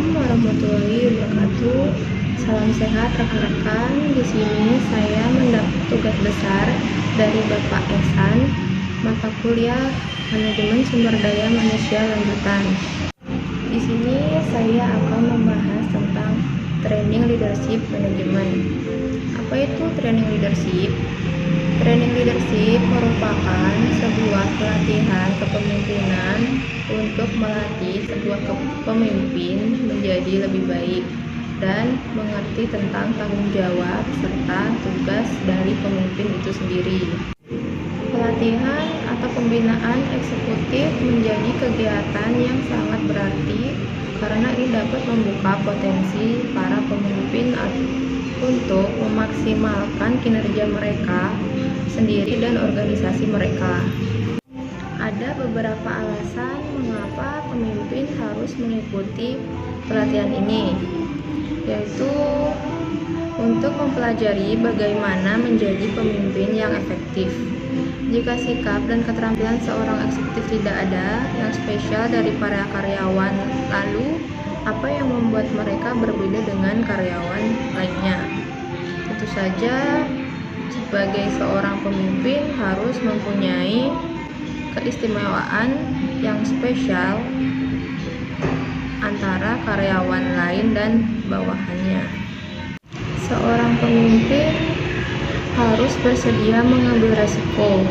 Assalamualaikum warahmatullahi wabarakatuh. Salam sehat rekan-rekan. Di sini saya mendapat tugas besar dari Bapak Esan, mata kuliah Manajemen Sumber Daya Manusia Lanjutan. Di sini saya akan membahas tentang training leadership manajemen. Apa itu training leadership? Training leadership merupakan sebuah pelatihan kepemimpinan untuk melatih sebuah pemimpin menjadi lebih baik dan mengerti tentang tanggung jawab serta tugas dari pemimpin itu sendiri. Pelatihan atau pembinaan eksekutif menjadi kegiatan yang sangat berarti karena ini dapat membuka potensi para pemimpin untuk memaksimalkan kinerja mereka sendiri dan organisasi mereka. Ada beberapa alasan mengapa pemimpin harus mengikuti pelatihan ini, yaitu untuk mempelajari bagaimana menjadi pemimpin yang efektif. Jika sikap dan keterampilan seorang eksekutif tidak ada yang spesial dari para karyawan, lalu apa yang membuat mereka berbeda dengan karyawan lainnya? Tentu saja sebagai seorang pemimpin harus mempunyai keistimewaan yang spesial antara karyawan lain dan bawahannya. Seorang pemimpin harus bersedia mengambil resiko,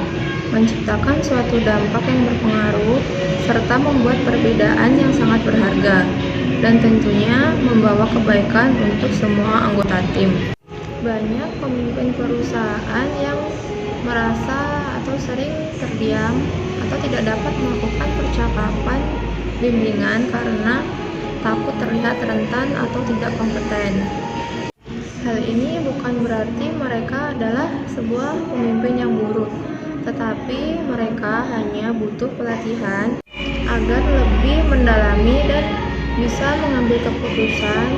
menciptakan suatu dampak yang berpengaruh, serta membuat perbedaan yang sangat berharga, dan tentunya membawa kebaikan untuk semua anggota tim. Banyak pemimpin perusahaan yang merasa atau sering terdiam atau tidak dapat melakukan percakapan bimbingan karena takut terlihat rentan atau tidak kompeten. Hal ini bukan berarti mereka adalah sebuah pemimpin yang buruk, tetapi mereka hanya butuh pelatihan agar lebih mendalami dan bisa mengambil keputusan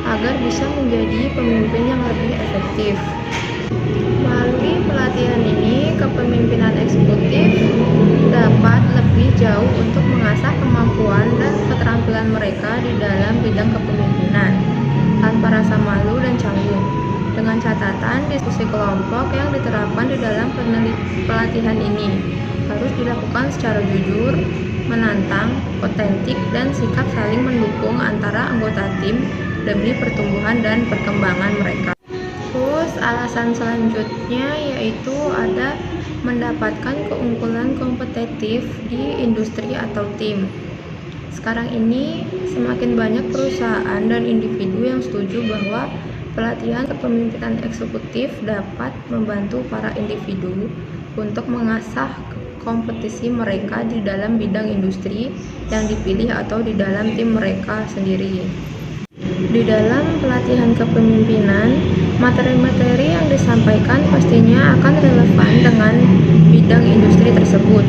agar bisa menjadi pemimpin yang lebih efektif. Melalui pelatihan ini, kepemimpinan eksekutif dapat lebih jauh untuk mengasah kemampuan dan keterampilan mereka di dalam bidang kepemimpinan tanpa rasa malu dan canggung. Dengan catatan, diskusi kelompok yang diterapkan di dalam pelatihan ini harus dilakukan secara jujur, menantang, otentik, dan sikap saling mendukung antara anggota tim demi pertumbuhan dan perkembangan mereka. Terus alasan selanjutnya yaitu ada mendapatkan keunggulan kompetitif di industri atau tim. Sekarang ini semakin banyak perusahaan dan individu yang setuju bahwa pelatihan kepemimpinan eksekutif dapat membantu para individu untuk mengasah kompetisi mereka di dalam bidang industri yang dipilih atau di dalam tim mereka sendiri. Di dalam pelatihan kepemimpinan, materi-materi yang disampaikan pastinya akan relevan dengan bidang industri tersebut.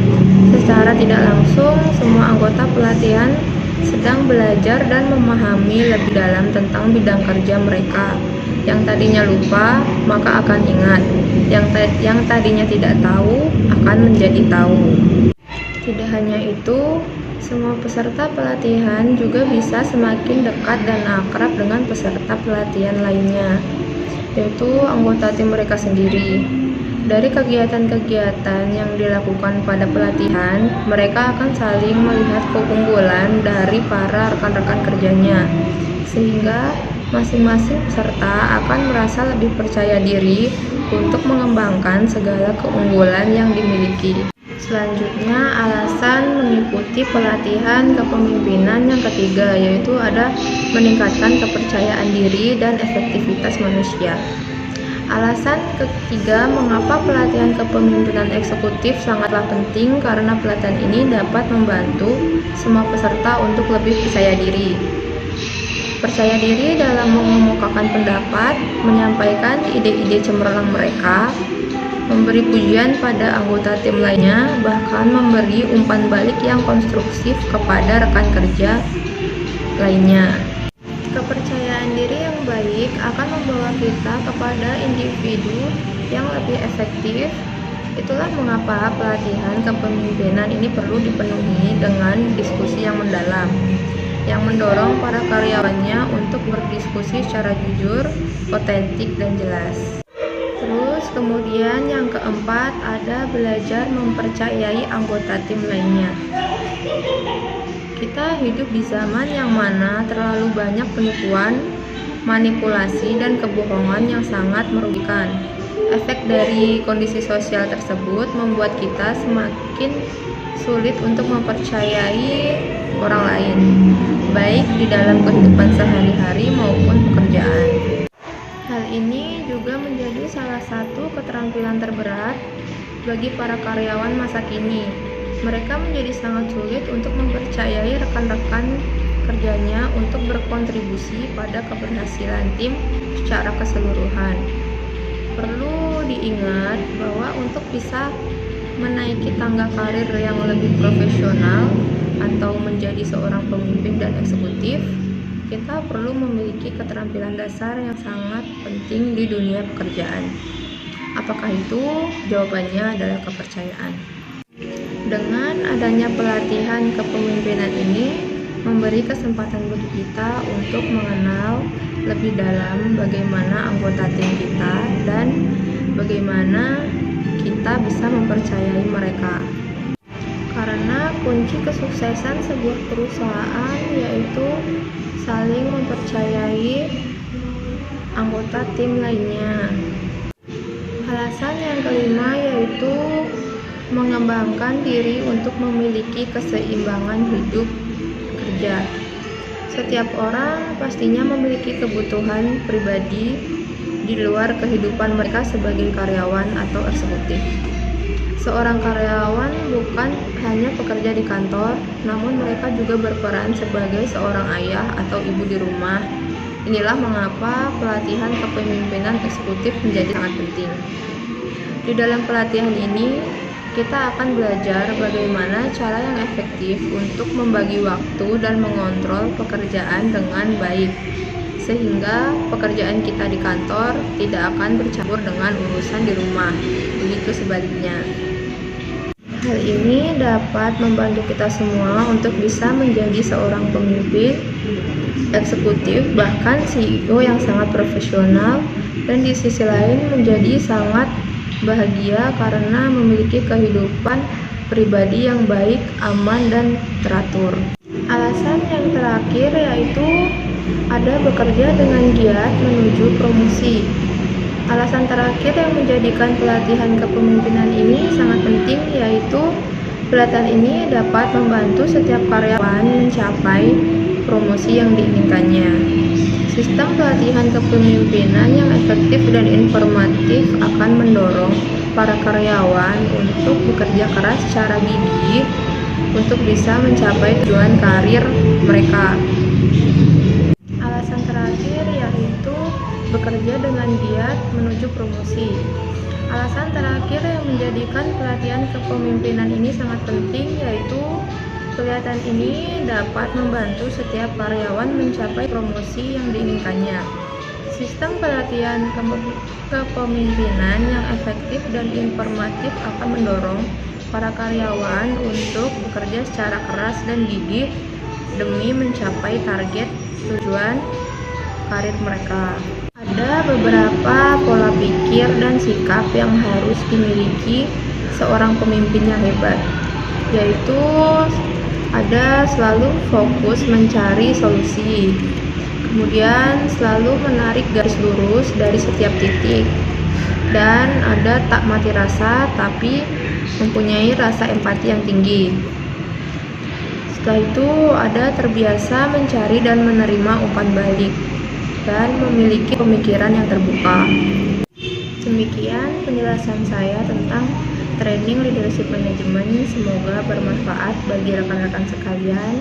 Secara tidak langsung, semua anggota pelatihan sedang belajar dan memahami lebih dalam tentang bidang kerja mereka. Yang tadinya lupa, maka akan ingat. Yang tadinya tidak tahu, akan menjadi tahu. Tidak hanya itu, semua peserta pelatihan juga bisa semakin dekat dan akrab dengan peserta pelatihan lainnya, yaitu anggota tim mereka sendiri. Dari kegiatan-kegiatan yang dilakukan pada pelatihan, mereka akan saling melihat keunggulan dari para rekan-rekan kerjanya, sehingga masing-masing peserta akan merasa lebih percaya diri untuk mengembangkan segala keunggulan yang dimiliki. Selanjutnya, alasan mengikuti pelatihan kepemimpinan yang ketiga, yaitu ada meningkatkan kepercayaan diri dan efektivitas manusia. Alasan ketiga mengapa pelatihan kepemimpinan eksekutif sangatlah penting karena pelatihan ini dapat membantu semua peserta untuk lebih percaya diri. Percaya diri dalam mengemukakan pendapat, menyampaikan ide-ide cemerlang mereka, memberi pujian pada anggota tim lainnya, bahkan memberi umpan balik yang konstruktif kepada rekan kerja lainnya. Kepercayaan diri yang baik akan membawa kita kepada individu yang lebih efektif. Itulah mengapa pelatihan kepemimpinan ini perlu dipenuhi dengan diskusi yang mendalam. yang mendorong para karyawannya untuk berdiskusi secara jujur, otentik, dan jelas. Terus kemudian yang keempat ada belajar mempercayai anggota tim lainnya. Kita hidup di zaman yang mana terlalu banyak penipuan, manipulasi, dan kebohongan yang sangat merugikan. Efek dari kondisi sosial tersebut membuat kita semakin sulit untuk mempercayai orang lain, baik di dalam kehidupan sehari-hari maupun pekerjaan. Hal ini juga menjadi salah satu keterampilan terberat bagi para karyawan masa kini. Mereka menjadi sangat sulit untuk mempercayai rekan-rekan kerjanya untuk berkontribusi pada keberhasilan tim secara keseluruhan. Perlu diingat bahwa untuk bisa menaiki tangga karir yang lebih profesional atau menjadi seorang pemimpin dan eksekutif, kita perlu memiliki keterampilan dasar yang sangat penting di dunia pekerjaan. Apakah itu? Jawabannya adalah kepercayaan. Dengan adanya pelatihan kepemimpinan ini memberi kesempatan bagi kita untuk mengenal lebih dalam bagaimana anggota tim kita dan bagaimana kita bisa mempercayai mereka. Karena kunci kesuksesan sebuah perusahaan yaitu saling mempercayai anggota tim lainnya. Alasan yang kelima yaitu mengembangkan diri untuk memiliki keseimbangan hidup kerja. Setiap orang pastinya memiliki kebutuhan pribadi di luar kehidupan mereka sebagai karyawan atau eksekutif. Seorang karyawan bukan hanya bekerja di kantor, namun mereka juga berperan sebagai seorang ayah atau ibu di rumah. Inilah mengapa pelatihan kepemimpinan eksekutif menjadi sangat penting. Di dalam pelatihan ini, kita akan belajar bagaimana cara yang efektif untuk membagi waktu dan mengontrol pekerjaan dengan baik, sehingga pekerjaan kita di kantor tidak akan bercampur dengan urusan di rumah, begitu sebaliknya. Hal ini dapat membantu kita semua untuk bisa menjadi seorang pemimpin, eksekutif, bahkan CEO yang sangat profesional, dan di sisi lain menjadi sangat bahagia karena memiliki kehidupan pribadi yang baik, aman, dan teratur. Alasan yang terakhir yaitu ada bekerja dengan giat menuju promosi. Alasan terakhir yang menjadikan pelatihan kepemimpinan ini sangat penting yaitu pelatihan ini dapat membantu setiap karyawan mencapai promosi yang diinginkannya. Sistem pelatihan kepemimpinan yang efektif dan informatif akan mendorong para karyawan untuk bekerja keras secara gigih untuk bisa mencapai tujuan karir mereka. Alasan terakhir yaitu bekerja dengan giat menuju promosi. Alasan terakhir yang menjadikan pelatihan kepemimpinan ini sangat penting yaitu pelatihan ini dapat membantu setiap karyawan mencapai promosi yang diinginkannya. Sistem pelatihan kepemimpinan yang efektif dan informatif akan mendorong para karyawan untuk bekerja secara keras dan gigih demi mencapai target tujuan karir mereka. Ada beberapa pola pikir dan sikap yang harus dimiliki seorang pemimpin yang hebat, yaitu ada selalu fokus mencari solusi, kemudian selalu menarik garis lurus dari setiap titik, dan ada tak mati rasa tapi mempunyai rasa empati yang tinggi. Setelah itu ada terbiasa mencari dan menerima umpan balik dan memiliki pemikiran yang terbuka. Demikian penjelasan saya tentang training leadership management, semoga bermanfaat bagi rekan-rekan sekalian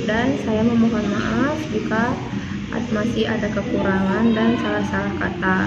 dan saya memohon maaf jika masih ada kekurangan dan salah-salah kata.